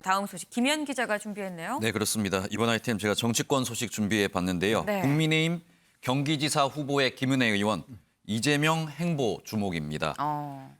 다음 소식 김현 기자가 준비했네요. 네, 그렇습니다. 이번 아이템 제가 정치권 소식 준비해 봤는데요. 네. 국민의힘 경기지사 후보의 김은혜 의원, 이재명 행보 주목입니다.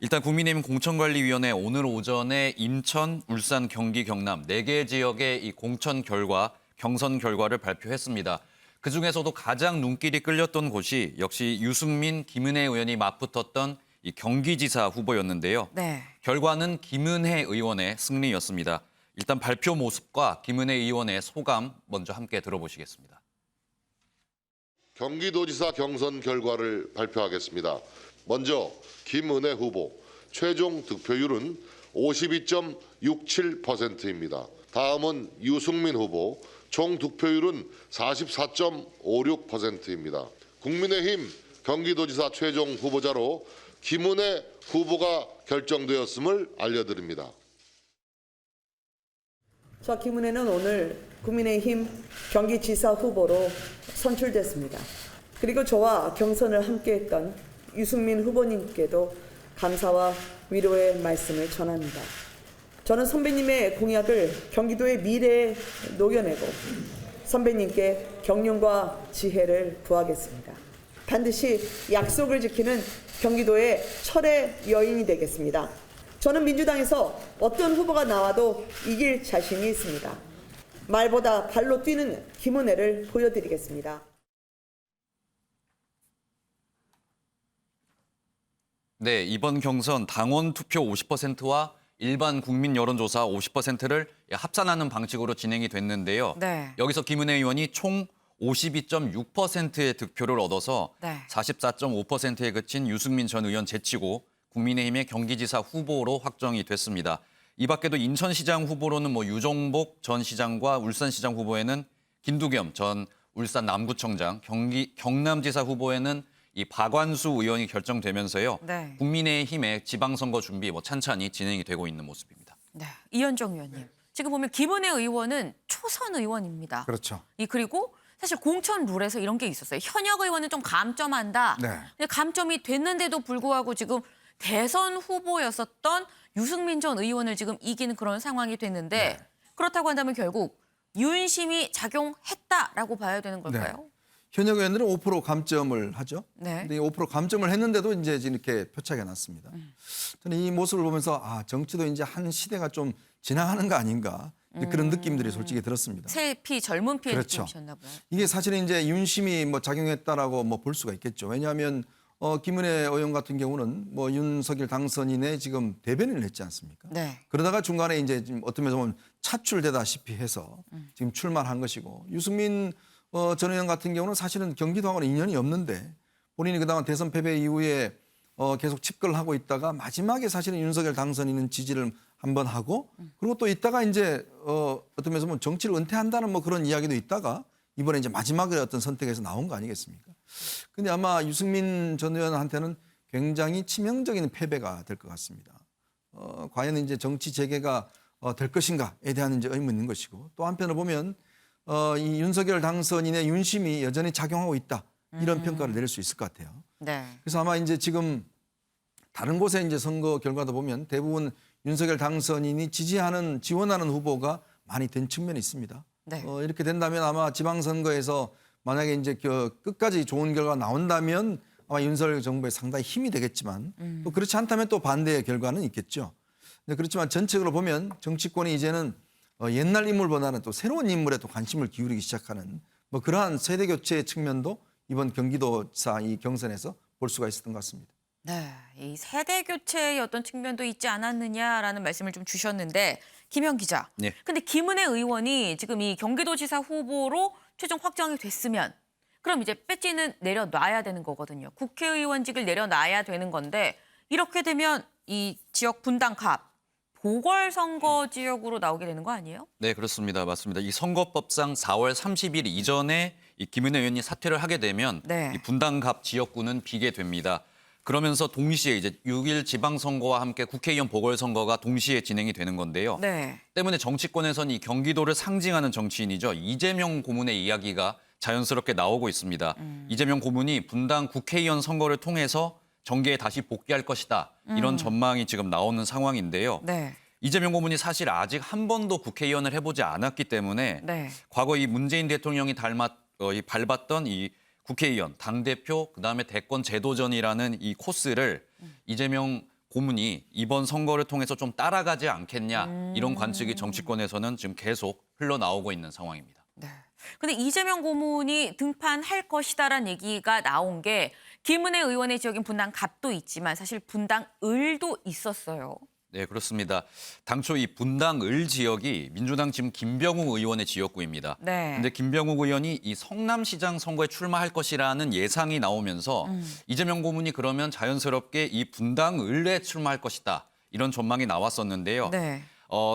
일단 국민의힘 공천관리위원회 오늘 오전에 인천, 울산, 경기, 경남 4개 지역의 이 공천 결과, 경선 결과를 발표했습니다. 그중에서도 가장 눈길이 끌렸던 곳이 역시 유승민, 김은혜 의원이 맞붙었던 이 경기지사 후보였는데요. 네. 결과는 김은혜 의원의 승리였습니다. 일단 발표 모습과 김은혜 의원의 소감 먼저 함께 들어보시겠습니다. 경기도지사 경선 결과를 발표하겠습니다. 먼저 김은혜 후보 최종 득표율은 52.67%입니다. 다음은 유승민 후보 총 득표율은 44.56%입니다. 국민의힘 경기도지사 최종 후보자로 김은혜 후보가 결정되었음을 알려드립니다. 저 김은혜는 오늘 국민의힘 경기지사 후보로 선출됐습니다. 그리고 저와 경선을 함께했던 유승민 후보님께도 감사와 위로의 말씀을 전합니다. 저는 선배님의 공약을 경기도의 미래에 녹여내고 선배님께 경륜과 지혜를 구하겠습니다. 반드시 약속을 지키는 경기도의 철의 여인이 되겠습니다. 저는 민주당에서 어떤 후보가 나와도 이길 자신이 있습니다. 말보다 발로 뛰는 김은혜를 보여드리겠습니다. 네, 이번 경선 당원 투표 50%와 일반 국민 여론조사 50%를 합산하는 방식으로 진행이 됐는데요. 네. 여기서 김은혜 의원이 총 52.6%의 득표를 얻어서 44.5%에 그친 유승민 전 의원 제치고 국민의힘의 경기지사 후보로 확정이 됐습니다. 이 밖에도 인천시장 후보로는 유정복 전 시장과 울산시장 후보에는 김두겸 전 울산 남구청장, 경남지사 후보에는 이 박완수 의원이 결정되면서요. 네. 국민의힘의 지방선거 준비 찬찬히 진행이 되고 있는 모습입니다. 네. 이현정 의원님. 지금 보면 김은혜 의원은 초선 의원입니다. 그렇죠. 그리고 사실 공천 룰에서 이런 게 있었어요. 현역 의원은 좀 감점한다. 네. 근데 감점이 됐는데도 불구하고 지금 대선 후보였었던 유승민 전 의원을 지금 이기는 그런 상황이 됐는데 그렇다고 한다면 결국 윤심이 작용했다라고 봐야 되는 걸까요? 현역 의원들은 5% 감점을 하죠. 네. 근데 5% 감점을 했는데도 이제 이렇게 표차가 났습니다. 저는 이 모습을 보면서 정치도 이제 한 시대가 좀 지나가는 거 아닌가 그런 느낌들이 솔직히 들었습니다. 새 피, 젊은 피의 그렇죠. 느낌이셨나 봐요. 이게 사실은 이제 윤심이 작용했다라고 볼 수가 있겠죠. 왜냐하면 김은혜 의원 같은 경우는 윤석열 당선인의 지금 대변인을 했지 않습니까? 네. 그러다가 중간에 이제 지금 어떤 면에서 보면 차출되다시피 해서 지금 출마를 한 것이고 유승민 전 의원 같은 경우는 사실은 경기도하고는 인연이 없는데 본인이 그동안 대선 패배 이후에 계속 집권을 하고 있다가 마지막에 사실은 윤석열 당선인은 지지를 한번 하고 그리고 또 있다가 이제 어떤 면에서 보면 정치를 은퇴한다는 그런 이야기도 있다가 이번에 이제 마지막에 어떤 선택에서 나온 거 아니겠습니까? 근데 아마 유승민 전 의원한테는 굉장히 치명적인 패배가 될 것 같습니다. 과연 이제 정치 재개가 될 것인가에 대한 이제 의문이 있는 것이고 또 한편으로 보면 이 윤석열 당선인의 윤심이 여전히 작용하고 있다 이런 평가를 내릴 수 있을 것 같아요. 네. 그래서 아마 이제 지금 다른 곳의 이제 선거 결과도 보면 대부분 윤석열 당선인이 지원하는 후보가 많이 된 측면이 있습니다. 네. 이렇게 된다면 아마 지방선거에서 만약에 이제 끝까지 좋은 결과가 나온다면 아마 윤석열 정부에 상당히 힘이 되겠지만 또 그렇지 않다면 또 반대의 결과는 있겠죠. 근데 그렇지만 전체적으로 보면 정치권이 이제는 옛날 인물보다는 또 새로운 인물에 또 관심을 기울이기 시작하는 그러한 세대 교체의 측면도 이번 경기도지사 이 경선에서 볼 수가 있었던 것 같습니다. 네, 이 세대 교체의 어떤 측면도 있지 않았느냐라는 말씀을 좀 주셨는데 김현 기자. 네. 근데 김은혜 의원이 지금 이 경기도지사 후보로 최종 확정이 됐으면 그럼 이제 배지는 내려놔야 되는 거거든요. 국회의원직을 내려놔야 되는 건데 이렇게 되면 이 지역 분당갑 보궐선거 지역으로 나오게 되는 거 아니에요? 네, 그렇습니다. 맞습니다. 이 선거법상 4월 30일 이전에 이 김은혜 의원이 사퇴를 하게 되면 네. 이 분당갑 지역구는 비게 됩니다. 그러면서 동시에 이제 6일 지방선거와 함께 국회의원 보궐선거가 동시에 진행이 되는 건데요. 네. 때문에 정치권에서는 이 경기도를 상징하는 정치인이죠. 이재명 고문의 이야기가 자연스럽게 나오고 있습니다. 이재명 고문이 분당 국회의원 선거를 통해서 정계에 다시 복귀할 것이다. 이런 전망이 지금 나오는 상황인데요. 네. 이재명 고문이 사실 아직 한 번도 국회의원을 해보지 않았기 때문에 네. 과거 이 문재인 대통령이 밟았던 이 국회의원, 당대표, 그다음에 대권 재도전이라는 이 코스를 이재명 고문이 이번 선거를 통해서 좀 따라가지 않겠냐 이런 관측이 정치권에서는 지금 계속 흘러나오고 있는 상황입니다. 네. 근데 이재명 고문이 등판할 것이다라는 얘기가 나온 게 김은혜 의원의 지역인 분당 갑도 있지만 사실 분당 을도 있었어요. 네, 그렇습니다. 당초 이 분당 을 지역이 민주당 지금 김병욱 의원의 지역구입니다. 네. 근데 김병욱 의원이 이 성남시장 선거에 출마할 것이라는 예상이 나오면서 이재명 고문이 그러면 자연스럽게 이 분당 을에 출마할 것이다. 이런 전망이 나왔었는데요. 네.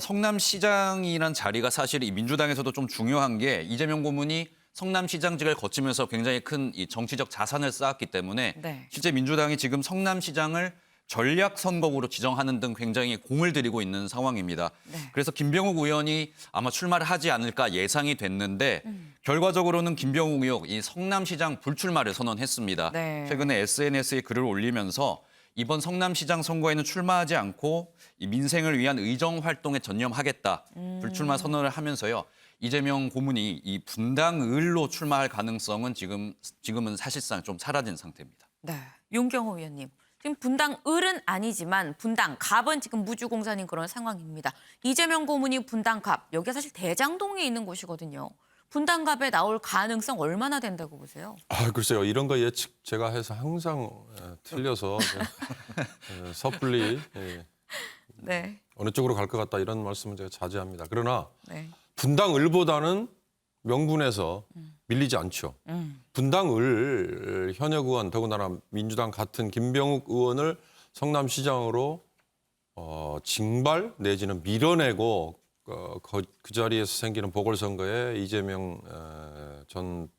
성남시장이란 자리가 사실 이 민주당에서도 좀 중요한 게 이재명 고문이 성남시장직을 거치면서 굉장히 큰 이 정치적 자산을 쌓았기 때문에 네. 실제 민주당이 지금 성남시장을 전략 선거구로 지정하는 등 굉장히 공을 들이고 있는 상황입니다. 네. 그래서 김병욱 의원이 아마 출마를 하지 않을까 예상이 됐는데 결과적으로는 김병욱 의원 이 성남시장 불출마를 선언했습니다. 네. 최근에 SNS에 글을 올리면서 이번 성남시장 선거에는 출마하지 않고 이 민생을 위한 의정 활동에 전념하겠다. 불출마 선언을 하면서요. 이재명 고문이 이 분당 을로 출마할 가능성은 지금은 사실상 좀 사라진 상태입니다. 네. 윤경호 의원님. 지금 분당 을은 아니지만 분당 갑은 지금 무주공산인 그런 상황입니다. 이재명 고문이 분당 갑, 여기가 사실 대장동에 있는 곳이거든요. 분당 갑에 나올 가능성 얼마나 된다고 보세요? 글쎄요. 이런 거 예측 제가 해서 항상 틀려서 섣불리 네. 어느 쪽으로 갈 것 같다 이런 말씀은 제가 자제합니다. 그러나 네. 분당 을보다는 명분에서 밀리지 않죠. 분당 을 현역 의원 더군다나 민주당 같은 김병욱 의원을 성남시장으로 징발 내지는 밀어내고 그 자리에서 생기는 보궐선거에 이재명 전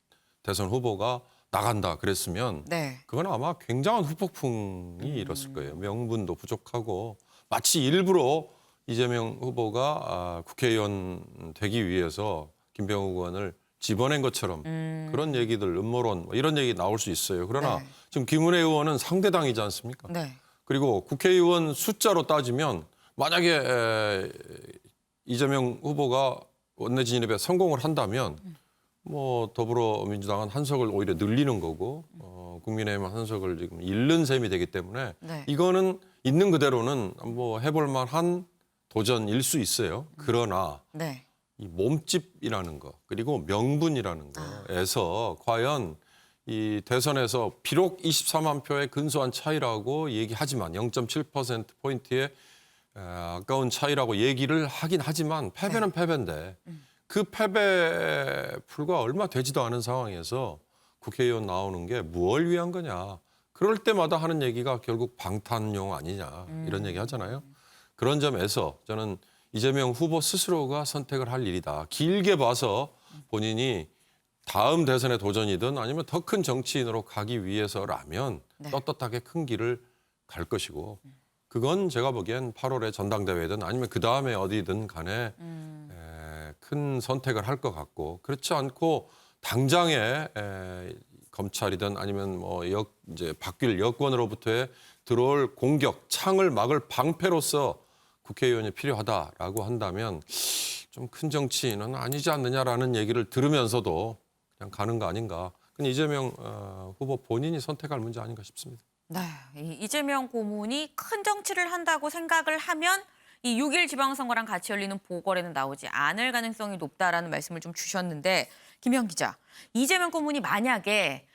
대선 후보가 나간다 그랬으면 네. 그건 아마 굉장한 후폭풍이 일었을 거예요. 명분도 부족하고 마치 일부러 이재명 후보가 국회의원 되기 위해서 김병욱 의원을 집어낸 것처럼 그런 얘기들, 음모론 이런 얘기 나올 수 있어요. 그러나 네. 지금 김은혜 의원은 상대당이지 않습니까? 네. 그리고 국회의원 숫자로 따지면 만약에 이재명 후보가 원내 진입에 성공을 한다면 뭐 더불어민주당은 한석을 오히려 늘리는 거고 국민의힘은 한석을 지금 잃는 셈이 되기 때문에 네. 이거는 있는 그대로는 뭐 해볼 만한 도전일 수 있어요. 그러나 네. 이 몸집이라는 거 그리고 명분이라는 거에서 과연 이 대선에서 비록 24만 표의 근소한 차이라고 얘기하지만 0.7%포인트의 아까운 차이라고 얘기를 하긴 하지만 패배는 패배인데 그 패배 불과 얼마 되지도 않은 상황에서 국회의원 나오는 게 무엇을 위한 거냐. 그럴 때마다 하는 얘기가 결국 방탄용 아니냐 이런 얘기 하잖아요. 그런 점에서 저는 이재명 후보 스스로가 선택을 할 일이다. 길게 봐서 본인이 다음 대선의 도전이든 아니면 더 큰 정치인으로 가기 위해서라면 네. 떳떳하게 큰 길을 갈 것이고 그건 제가 보기엔 8월에 전당대회든 아니면 그다음에 어디든 간에 큰 선택을 할 것 같고 그렇지 않고 당장에 검찰이든 아니면 뭐 이제 바뀔 여권으로부터의 들어올 공격, 창을 막을 방패로서 국회의원이 필요하다라고 한다면 좀 큰 정치인은 아니지 않느냐라는 얘기를 들으면서도 그냥 가는 거 아닌가. 그건 이재명 후보 본인이 선택할 문제 아닌가 싶습니다. 네. 이재명 고문이 큰 정치를 한다고 생각을 하면 이 6일 지방선거랑 같이 열리는 보궐에는 나오지 않을 가능성이 높다라는 말씀을 좀 주셨는데 김현 기자, 이재명 고문이 만약에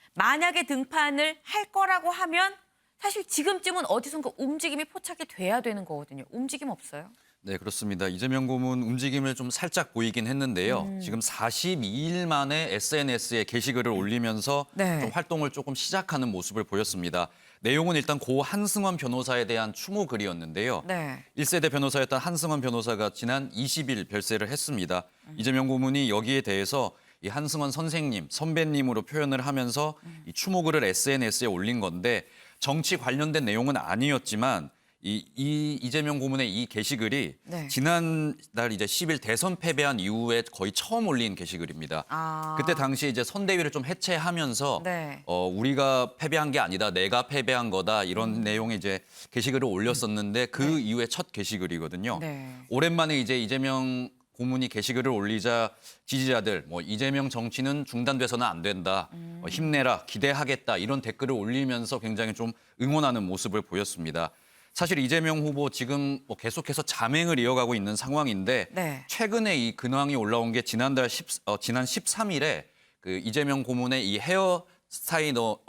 등판을 할 거라고 하면 사실 지금쯤은 어디선가 움직임이 포착이 돼야 되는 거거든요. 움직임 없어요? 네, 그렇습니다. 이재명 고문 움직임을 좀 살짝 보이긴 했는데요. 지금 42일 만에 SNS에 게시글을 올리면서 네. 좀 활동을 조금 시작하는 모습을 보였습니다. 내용은 일단 고 한승원 변호사에 대한 추모 글이었는데요. 네. 1세대 변호사였던 한승원 변호사가 지난 20일 별세를 했습니다. 이재명 고문이 여기에 대해서 이 한승원 선생님, 선배님으로 표현을 하면서 이 추모글을 SNS에 올린 건데 정치 관련된 내용은 아니었지만 이재명 고문의 이 게시글이 네. 지난달 이제 10일 대선 패배한 이후에 거의 처음 올린 게시글입니다. 아. 그때 당시 이제 선대위를 좀 해체하면서 네. 우리가 패배한 게 아니다, 내가 패배한 거다 이런 내용의 이제 게시글을 올렸었는데 그 이후에 첫 게시글이거든요. 네. 오랜만에 이제 이재명 고문이 게시글을 올리자 지지자들 뭐 이재명 정치는 중단돼서는 안 된다, 힘내라, 기대하겠다 이런 댓글을 올리면서 굉장히 좀 응원하는 모습을 보였습니다. 사실 이재명 후보 지금 뭐 계속해서 잠행을 이어가고 있는 상황인데 네. 최근에 이 근황이 올라온 게 지난 13일에 그 이재명 고문의 이 헤어 스타일러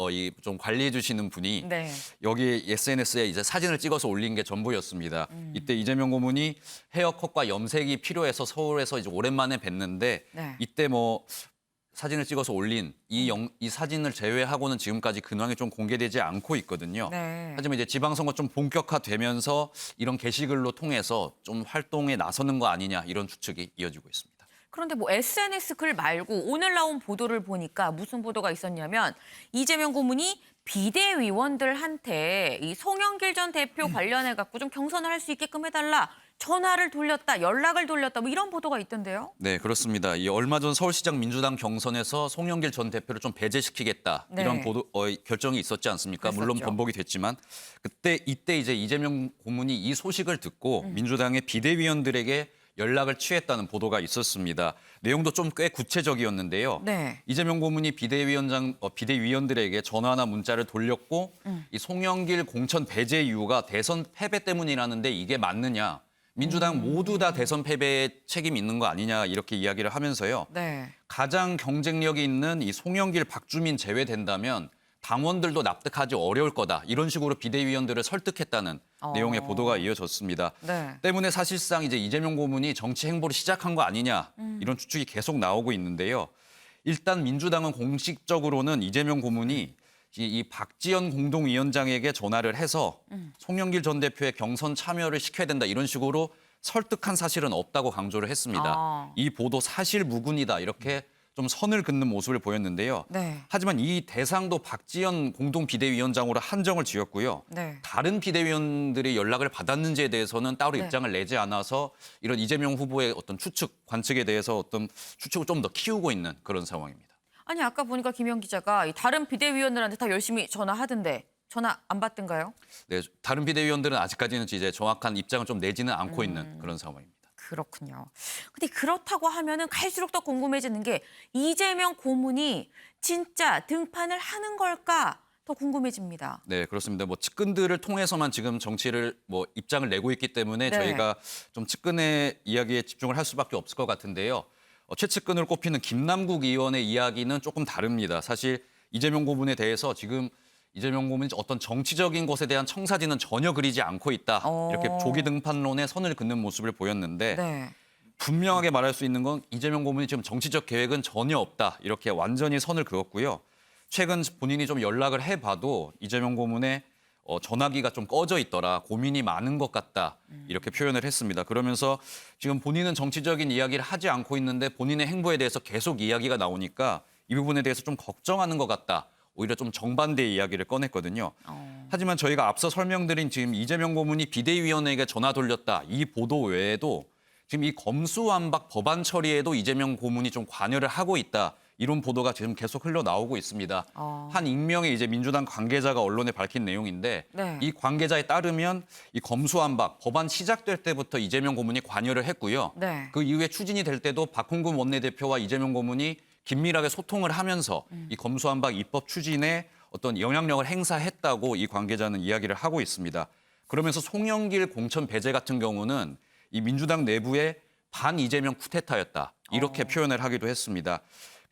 좀 관리해 주시는 분이 네. 여기 SNS에 이제 사진을 찍어서 올린 게 전부였습니다. 이때 이재명 고문이 헤어컷과 염색이 필요해서 서울에서 이제 오랜만에 뵀는데 네. 이때 뭐 사진을 찍어서 올린 이 사진을 제외하고는 지금까지 근황이 좀 공개되지 않고 있거든요. 네. 하지만 이제 지방선거 좀 본격화되면서 이런 게시글로 통해서 좀 활동에 나서는 거 아니냐 이런 추측이 이어지고 있습니다. 그런데 뭐 SNS 글 말고 오늘 나온 보도를 보니까 무슨 보도가 있었냐면 이재명 고문이 비대위원들한테 이 송영길 전 대표 관련해 갖고 좀 경선을 할 수 있게끔 해달라, 전화를 돌렸다, 연락을 돌렸다, 뭐 이런 보도가 있던데요. 네, 그렇습니다. 이 얼마 전 서울시장 민주당 경선에서 송영길 전 대표를 좀 배제시키겠다 네. 이런 결정이 있었지 않습니까? 물론 그랬었죠. 번복이 됐지만 이때 이제 이재명 고문이 이 소식을 듣고 민주당의 비대위원들에게 연락을 취했다는 보도가 있었습니다. 내용도 좀 꽤 구체적이었는데요. 네. 이재명 고문이 비대위원들에게 전화나 문자를 돌렸고 이 송영길 공천 배제 이유가 대선 패배 때문이라는데 이게 맞느냐? 민주당 모두 다 대선 패배에 책임 있는 거 아니냐 이렇게 이야기를 하면서요. 네. 가장 경쟁력이 있는 이 송영길, 박주민 제외된다면 당원들도 납득하기 어려울 거다. 이런 식으로 비대위원들을 설득했다는 내용의 보도가 이어졌습니다. 네. 때문에 사실상 이제 이재명 고문이 정치 행보를 시작한 거 아니냐 이런 추측이 계속 나오고 있는데요. 일단 민주당은 공식적으로는 이재명 고문이 이 박지원 공동위원장에게 전화를 해서 송영길 전 대표의 경선 참여를 시켜야 된다 이런 식으로 설득한 사실은 없다고 강조를 했습니다. 아. 이 보도 사실 무근이다 이렇게 좀 선을 긋는 모습을 보였는데요. 네. 하지만 이 대상도 박지원 공동 비대위원장으로 한정을 지었고요. 네. 다른 비대위원들이 연락을 받았는지에 대해서는 따로 네. 입장을 내지 않아서 이런 이재명 후보의 어떤 추측, 관측에 대해서 어떤 추측을 좀 더 키우고 있는 그런 상황입니다. 아니 아까 보니까 김영 기자가 이 다른 비대위원들한테 다 열심히 전화하던데 전화 안 받던가요? 네, 다른 비대위원들은 아직까지는 이제 정확한 입장을 좀 내지는 않고 있는 그런 상황입니다. 그렇군요. 근데 그렇다고 하면은 갈수록 더 궁금해지는 게 이재명 고문이 진짜 등판을 하는 걸까 더 궁금해집니다. 네, 그렇습니다. 뭐 측근들을 통해서만 지금 정치를 뭐 입장을 내고 있기 때문에 네. 저희가 좀 측근의 이야기에 집중을 할 수밖에 없을 것 같은데요. 최측근을 꼽히는 김남국 의원의 이야기는 조금 다릅니다. 사실 이재명 고문에 대해서 지금 이재명 고문이 어떤 정치적인 것에 대한 청사진은 전혀 그리지 않고 있다. 이렇게 조기 등판론에 선을 긋는 모습을 보였는데 네. 분명하게 말할 수 있는 건 이재명 고문이 지금 정치적 계획은 전혀 없다. 이렇게 완전히 선을 그었고요. 최근 본인이 좀 연락을 해봐도 이재명 고문의 전화기가 좀 꺼져 있더라. 고민이 많은 것 같다. 이렇게 표현을 했습니다. 그러면서 지금 본인은 정치적인 이야기를 하지 않고 있는데 본인의 행보에 대해서 계속 이야기가 나오니까 이 부분에 대해서 좀 걱정하는 것 같다. 오히려 좀 정반대의 이야기를 꺼냈거든요. 하지만 저희가 앞서 설명드린 지금 이재명 고문이 비대위원에게 전화 돌렸다. 이 보도 외에도 지금 이 검수완박 법안 처리에도 이재명 고문이 좀 관여를 하고 있다. 이런 보도가 지금 계속 흘러나오고 있습니다. 한 익명의 이제 민주당 관계자가 언론에 밝힌 내용인데 네. 이 관계자에 따르면 이 검수완박 법안 시작될 때부터 이재명 고문이 관여를 했고요. 네. 그 이후에 추진이 될 때도 박홍근 원내대표와 이재명 고문이 긴밀하게 소통을 하면서 이 검수완박 입법 추진에 어떤 영향력을 행사했다고 이 관계자는 이야기를 하고 있습니다. 그러면서 송영길 공천 배제 같은 경우는 이 민주당 내부의 반 이재명 쿠데타였다. 이렇게 표현을 하기도 했습니다.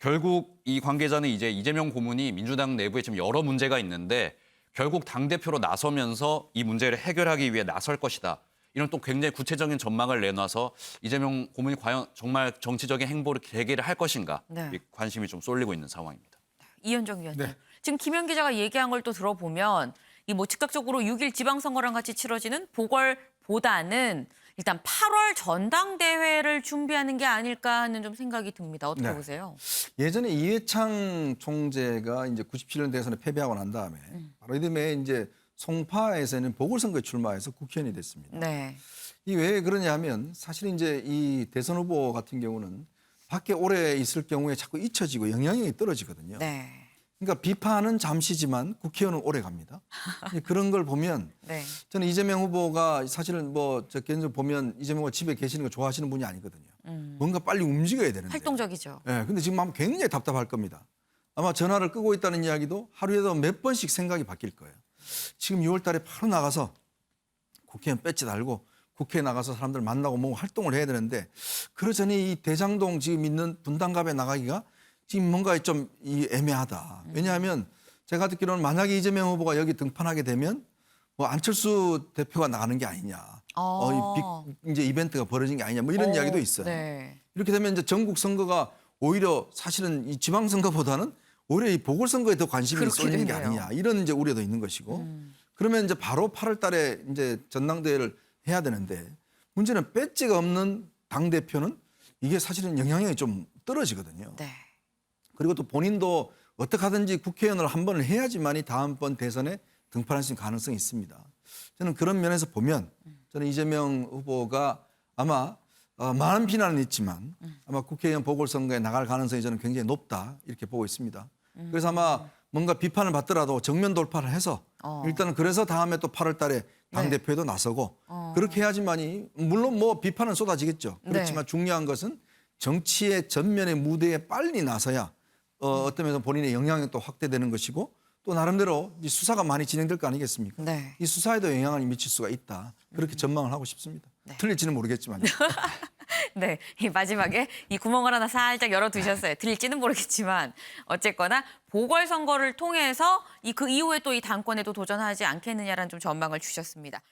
결국 이 관계자는 이제 이재명 고문이 민주당 내부에 지금 여러 문제가 있는데 결국 당대표로 나서면서 이 문제를 해결하기 위해 나설 것이다. 이런 또 굉장히 구체적인 전망을 내놔서 이재명 고문이 과연 정말 정치적인 행보를 계기를 할 것인가 네. 이 관심이 좀 쏠리고 있는 상황입니다. 이현정 위원님. 네. 지금 김현 기자가 얘기한 걸 또 들어보면 이 뭐 즉각적으로 6일 지방선거랑 같이 치러지는 보궐보다는 일단 8월 전당대회를 준비하는 게 아닐까 하는 좀 생각이 듭니다. 어떻게 네. 보세요? 예전에 이회창 총재가 이제 97년 대선에 패배하고 난 다음에 바로 이듬해 이제 송파에서는 보궐선거에 출마해서 국회의원이 됐습니다. 네. 이 왜 그러냐 하면 사실 이제 이 대선 후보 같은 경우는 밖에 오래 있을 경우에 자꾸 잊혀지고 영향력이 떨어지거든요. 네. 그러니까 비판은 잠시지만 국회의원은 오래 갑니다. 그런 걸 보면 네. 저는 이재명 후보가 사실은 저 개인적으로 보면 이재명 후보가 집에 계시는 거 좋아하시는 분이 아니거든요. 뭔가 빨리 움직여야 되는데. 활동적이죠. 예, 근데 지금 아마 굉장히 답답할 겁니다. 아마 전화를 끄고 있다는 이야기도 하루에도 몇 번씩 생각이 바뀔 거예요. 지금 6월 달에 바로 나가서 국회의원 배지 달고 국회에 나가서 사람들 만나고 뭐 활동을 해야 되는데 그러자니 이 대장동 지금 있는 분당갑에 나가기가 지금 뭔가 좀 애매하다. 왜냐하면 제가 듣기로는 만약에 이재명 후보가 여기 등판하게 되면 뭐 안철수 대표가 나가는 게 아니냐. 이제 이벤트가 벌어진 게 아니냐. 뭐 이런 이야기도 있어요. 네. 이렇게 되면 이제 전국 선거가 오히려 사실은 이 지방 선거보다는 오히려 이 보궐선거에 더 관심이 그렇게 쏠리는 게 되네요. 아니냐. 이런 이제 우려도 있는 것이고. 그러면 이제 바로 8월 달에 이제 전당대회를 해야 되는데 문제는 배지가 없는 당대표는 이게 사실은 영향력이 좀 떨어지거든요. 네. 그리고 또 본인도 어떻게 하든지 국회의원을 한 번을 해야지만이 다음번 대선에 등판할 수 있는 가능성이 있습니다. 저는 그런 면에서 보면 저는 이재명 후보가 아마 많은 비난은 있지만 아마 국회의원 보궐선거에 나갈 가능성이 저는 굉장히 높다 이렇게 보고 있습니다. 그래서 아마 뭔가 비판을 받더라도 정면 돌파를 해서 일단은 그래서 다음에 또 8월 달에 당대표에도 나서고 그렇게 해야지만이 물론 뭐 비판은 쏟아지겠죠. 그렇지만 중요한 것은 정치의 전면의 무대에 빨리 나서야 어떤 면에서 본인의 영향력도 확대되는 것이고 또 나름대로 이 수사가 많이 진행될 거 아니겠습니까? 네. 이 수사에도 영향을 미칠 수가 있다. 그렇게 전망을 하고 싶습니다. 틀릴지는 모르겠지만. 네, 이 마지막에 이 구멍을 하나 살짝 열어두셨어요. 들릴지는 모르겠지만 어쨌거나 보궐선거를 통해서 그 이후에 또 이 당권에도 도전하지 않겠느냐라는 좀 전망을 주셨습니다.